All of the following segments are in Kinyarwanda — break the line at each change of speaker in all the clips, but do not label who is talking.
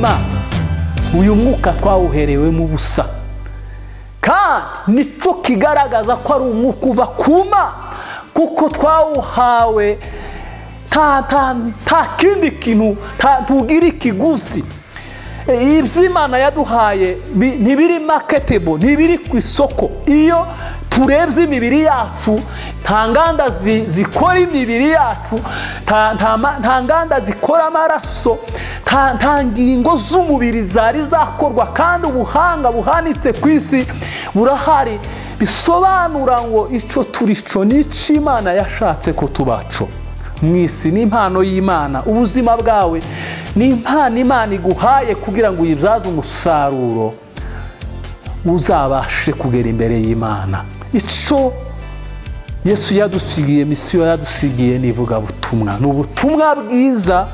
n'Imana. Uyu mwuka twawuherewe mu busa, kandi nico kigaragaza ko ari umwuka uva ku Mana, kuko twawuhawe nta kindi kintu tugira ikiguzi. Iby'Imana yaduhaye ntibiri marketable, ntibiri ku isoko. Iyo turebye imibiri yacu, nta nganda zikora imibiri yacu, nta nganda zikora amaraso, nta ngingo z'umubiri zari zakorwa, kandi ubuhanga buhanitse ku isi burahari bisobanura ngo ico turico n'ico Imana yashatse ko tubaco mu isi. N'impano y'Imana. Ubuzima bwawe ni impano Imana iguhaye kugira ngo uyibyaze umusaruro, uzabashe kugera imbere y'Imana. Ico Yesu yadusigiye, misiyo yadusigiye ni ivugabutumwa. Ni ubutumwa bwiza,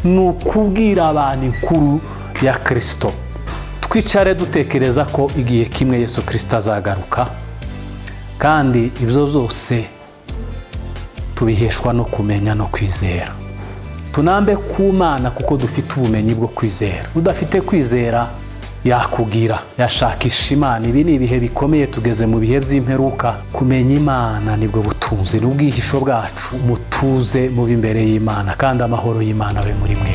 ni ukubwira abantu inkuru ya Kristo. Twicare dutekereza ko igihe kimwe Yesu Kristo azagaruka, kandi ibyo byose tubiheshwa no kumenya no kwizera. Tunambe ku Mana kuko dufite ubumenyi bwo kwizera. Udafite kwizera yakugira, yashakisha Imana. Ibi ni ibihe bikomeye, tugeze mu bihe by'imperuka. Kumenya Imana nibwo butunzi n'ubwihisho bwacu. Mutuze mu imbere y'Imana, kandi amahoro y'Imana abe muri mwe.